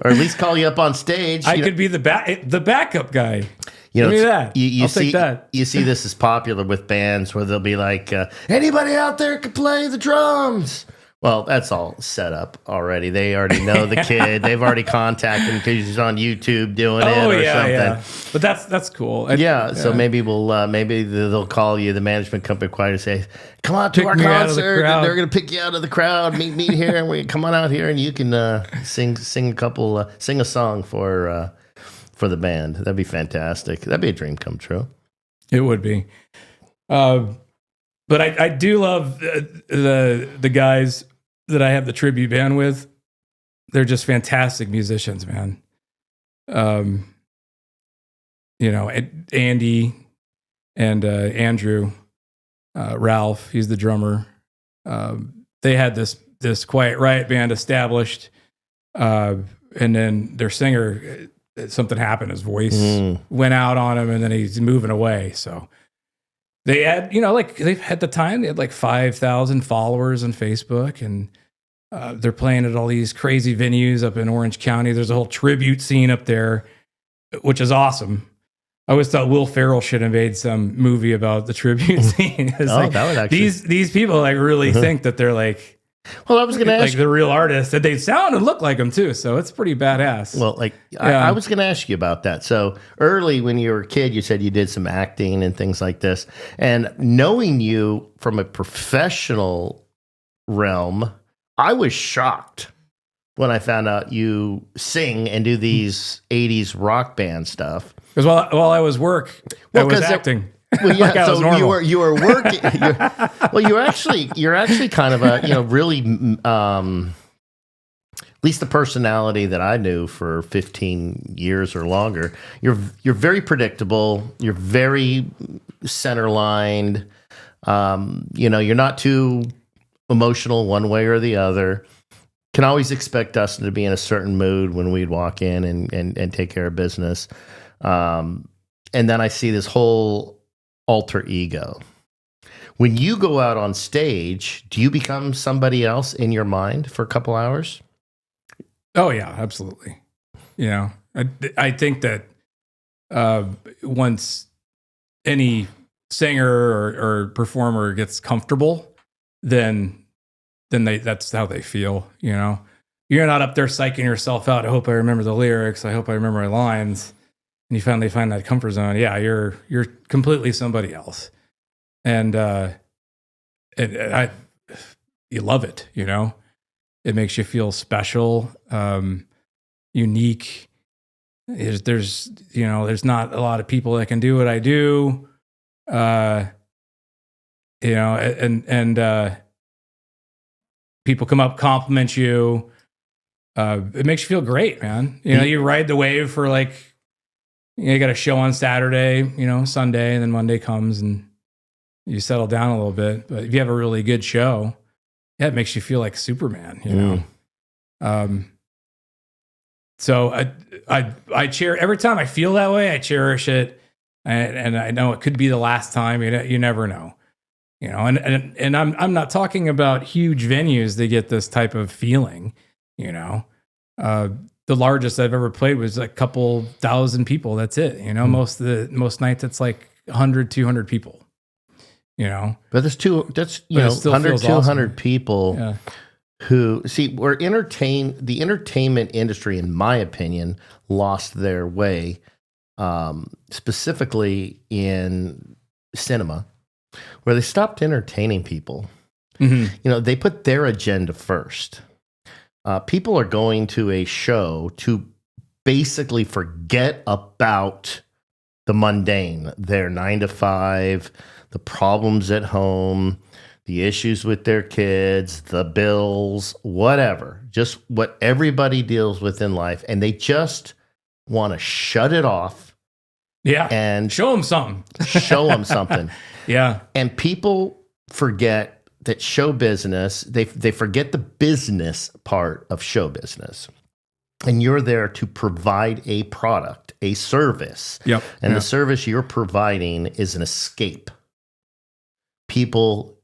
or at least call you up on stage. I could be the backup guy. You know, Give me that. You I'll see, take that. You see, this is popular with bands where they'll be like, "Anybody out there can play the drums." Well, that's all set up already. They already know the kid. They've already contacted him because he's on YouTube doing it or something. Yeah. But that's cool. So maybe maybe they'll call you, the management company, Quiet, and say, "Come on to Pick our me out of the concert. crowd." They're going to pick you out of the crowd. Meet here, and we come on out here, and you can sing a song for the band." That'd be fantastic. That'd be a dream come true. It would be. But I do love the guys that I have the tribute band with. They're just fantastic musicians, man. Andy and Andrew, Ralph, he's the drummer. They had this Quiet Riot band established, and then their singer, something happened. His voice went out on him, and then he's moving away. So they had, they've at the time they had like 5,000 followers on Facebook, and they're playing at all these crazy venues up in Orange County. There's a whole tribute scene up there, which is awesome. I always thought Will Ferrell should have made some movie about the tribute scene. That would actually... These people like really think that they're like. Well, I was going to ask like the real artists, and they sound and look like them too. So it's pretty badass. Well, I was going to ask you about that. So early when you were a kid, you said you did some acting and things like this. And knowing you from a professional realm, I was shocked when I found out you sing and do these 80s rock band stuff. Because while I was I was acting. Well, yeah. Like So you were working. You're actually kind of a really at least the personality that I knew for 15 years or longer. You're very predictable. You're very center lined. You're not too emotional one way or the other. Can always expect Dustin to be in a certain mood when we'd walk in and take care of business. And then I see this whole alter ego. When you go out on stage, do you become somebody else in your mind for a couple hours? Oh yeah, absolutely. I think that once any singer or performer gets comfortable, then that's how they feel. You're not up there psyching yourself out. I hope I remember the lyrics. I hope I remember my lines. And you finally find that comfort zone. Yeah, you're completely somebody else, and you love it. It makes you feel special, unique. There's not a lot of people that can do what I do, and people come up, compliment you. It makes you feel great, man. You ride the wave for like. You got a show on Saturday, Sunday, and then Monday comes and you settle down a little bit. But if you have a really good show, it makes you feel like Superman, So I every time I feel that way, I cherish it, and I know it could be the last time. You never know, And I'm not talking about huge venues that get this type of feeling, The largest I've ever played was a couple thousand people. That's it. Most nights it's like 100, 200 people, But that's 100, 200 awesome. People who see the entertainment industry, in my opinion, lost their way, specifically in cinema, where they stopped entertaining people. Mm-hmm. They put their agenda first. People are going to a show to basically forget about the mundane, their 9 to 5, the problems at home, the issues with their kids, the bills, whatever, just what everybody deals with in life. And they just want to shut it off. Yeah. And show them something. Yeah. And people forget that show business, they forget the business part of show business. And you're there to provide a product, a service. Yep. And the service you're providing is an escape. People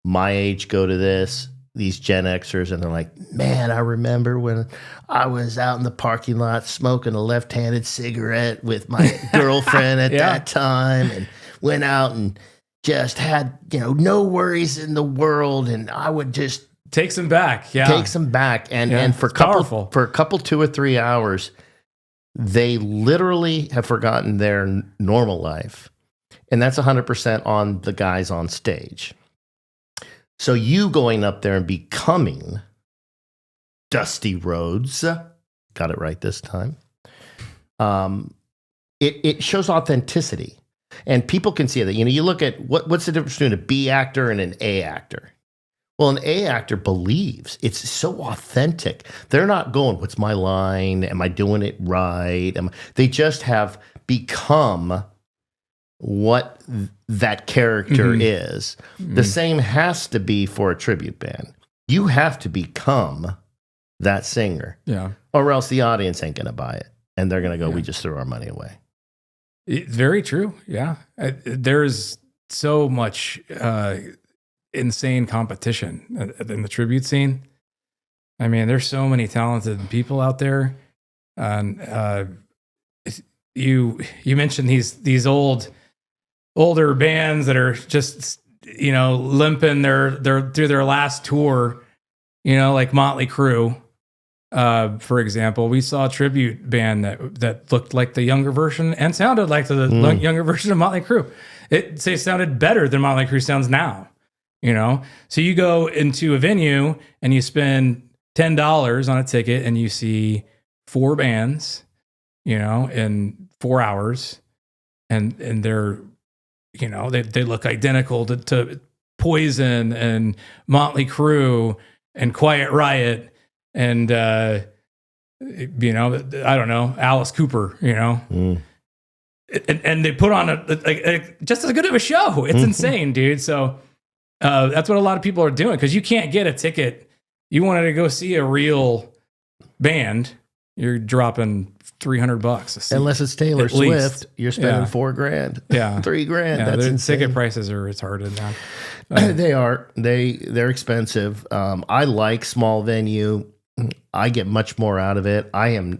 my age go to this, these Gen Xers, and they're like, man, I remember when I was out in the parking lot smoking a left-handed cigarette with my girlfriend at that time, and went out and just had, no worries in the world, and I would just takes them back. Yeah. Takes them back. And for a couple 2 or 3 hours, they literally have forgotten their normal life. And that's 100% on the guys on stage. So you going up there and becoming Dusty Rhodes, got it right this time. It shows authenticity. And people can see that. You look at what's the difference between a B actor and an A actor? Well, an A actor believes. It's so authentic. They're not going, what's my line? Am I doing it right? They just have become what that character is. The same has to be for a tribute band. You have to become that singer. Yeah. Or else the audience ain't going to buy it. And they're going to go, we just threw our money away. It's very true. Yeah. There's so much insane competition in the tribute scene. I mean, there's so many talented people out there. And you mentioned these older bands that are just, limping their through their last tour, like Motley Crue. For example, we saw a tribute band that looked like the younger version and sounded like the younger version of Motley Crue. It sounded better than Motley Crue sounds now. So you go into a venue and you spend $10 on a ticket and you see 4 bands, in 4 hours, and they're, they look identical to Poison and Motley Crue and Quiet Riot and I don't know, Alice Cooper, and they put on just as good of a show. It's insane, dude. So. That's what a lot of people are doing because you can't get a ticket. You wanted to go see a real band, you're dropping $300 unless it's Taylor Swift. You're spending $4,000, $3,000. Yeah, that's insane. Ticket prices are retarded now. They are. They're expensive. I like small venue. I get much more out of it. I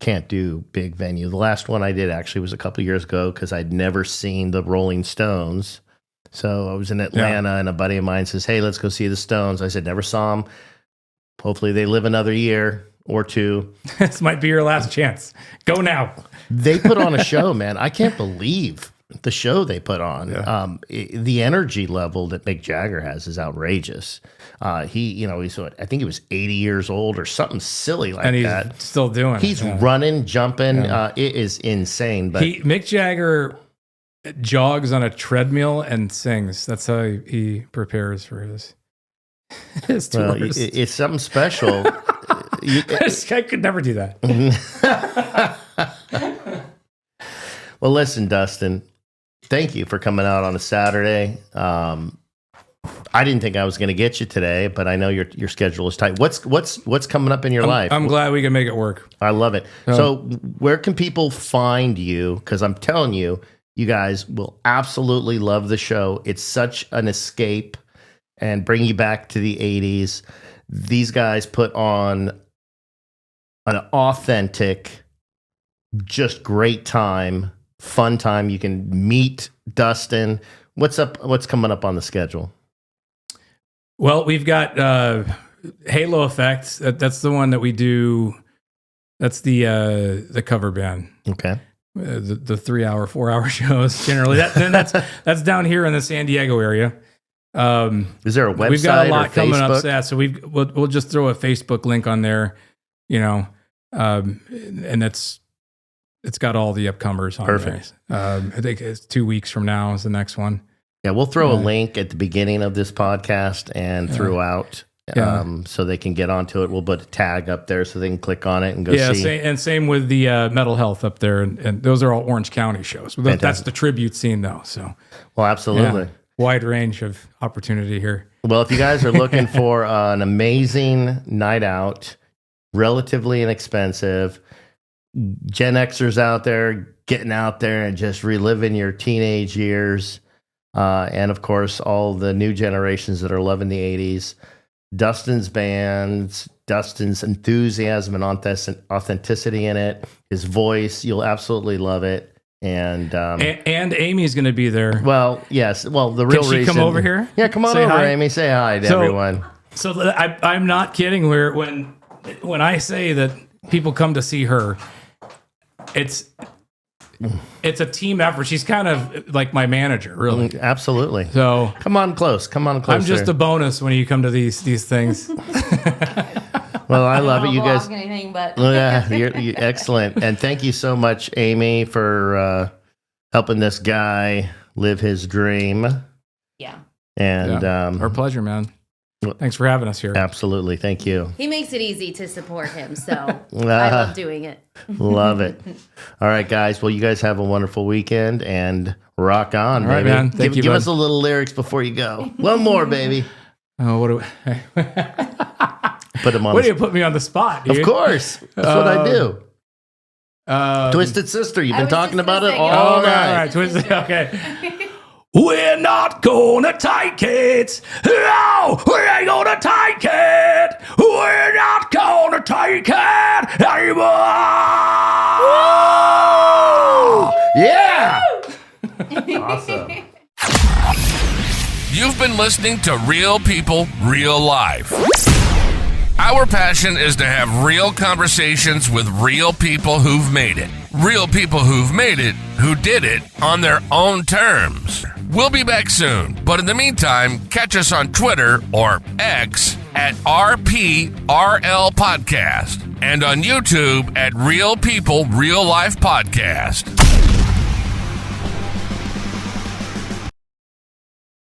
can't do big venue. The last one I did actually was a couple years ago because I'd never seen the Rolling Stones. So I was in Atlanta and a buddy of mine says, hey, let's go see the Stones. I said, never saw them. Hopefully they live another year or two. This might be your last chance. Go now. They put on a show, man. I can't believe the show they put on. Yeah. The energy level that Mick Jagger has is outrageous. He's I think he was 80 years old or something silly like that. And he's still doing it. He's running, jumping. Yeah. It is insane. But Mick Jagger jogs on a treadmill and sings. That's how he prepares for his tours. It's something special. I could never do that. Well, listen, Dustin, thank you for coming out on a Saturday. I didn't think I was going to get you today, but I know your schedule is tight. What's coming up in your life? I'm glad we can make it work. I love it. So where can people find you? Because I'm telling you, you guys will absolutely love the show. It's such an escape and bring you back to the 80s. These guys put on an authentic, just great time, fun time. You can meet Dustin. What's coming up on the schedule? Well, we've got Halo Effect. That's the one that we do. That's the cover band. Okay. The 3 hour, 4 hour shows generally. That's down here in the San Diego area. Is there a website? We've got a lot coming Facebook? up. So we'll just throw a Facebook link on there, and it's got all the upcomers on Perfect. there. I think it's 2 weeks from now is the next one. Yeah, we'll throw a link at the beginning of this podcast and throughout. So they can get onto it. We'll put a tag up there so they can click on it and go see. And same with the Mental Health up there. And those are all Orange County shows. That's the tribute scene, though. So, well, absolutely. Wide range of opportunity here. Well, if you guys are looking for an amazing night out, relatively inexpensive, Gen Xers out there getting out there and just reliving your teenage years, And of course, all the new generations that are loving the 80s. Dustin's bands, Dustin's enthusiasm and authenticity in it, his voice, you'll absolutely love it. And Amy's going to be there. Well, yes. Well, the real reason. Can she come over here? Yeah, come on Say over, hi. Amy. Say hi to everyone. So I'm not kidding. When I say that people come to see her, it's a team effort. She's kind of like my manager, really. Absolutely. So come on close. I'm just a bonus when you come to these things. Well, I love it. You guys. Anything, but Yeah, you're excellent. And thank you so much, Amy, for helping this guy live his dream. yeah, And our pleasure, man. Thanks for having us here. Absolutely. Thank you. he makes it easy to support him, so I love doing it. Love it. All right, guys. Well, you guys have a wonderful weekend and rock on, All right, baby. man. Thank you, give bud. us a little lyrics before you go. One more, baby. Oh, what do we... Put them on. What do you put me on the spot? Of dude? course. That's what I do. Twisted Sister. You've I been was talking just about gonna it say, all Okay, night. all right. Twisted. Okay. We're not gonna take it. No, we ain't gonna take it. We're not gonna take it anymore. Yeah. Awesome. You've been listening to Real People, Real Life. Our passion is to have real conversations with real people who've made it. Real people who've made it, who did it on their own terms. We'll be back soon, but in the meantime, catch us on Twitter or X at RPRL Podcast and on YouTube at Real People, Real Life Podcast.